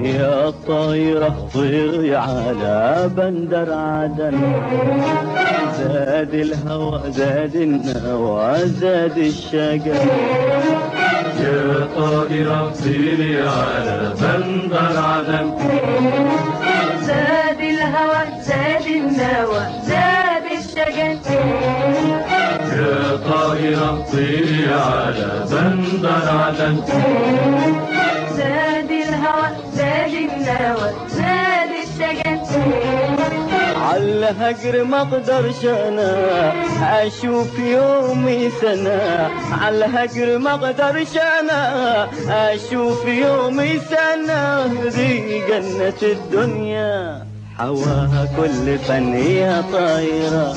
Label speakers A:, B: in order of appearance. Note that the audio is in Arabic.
A: يا طايرة طيري على بندر عدن، زاد الهوى زاد النوى زاد الشجر.
B: يا طائرة طيري على بندر عدن،
C: زاد الهوى زاد النوى زاد الشجر.
B: يا طائرة طيري على بندر عدن،
C: زاد الهوى زاد النوى زاد الشجر.
A: عالهجر ما اقدرش انا اشوف يومي سنة، عالهجر ما اقدرش انا اشوف يومي سنة. دي جنة الدنيا حواها كل فن يا طايرة.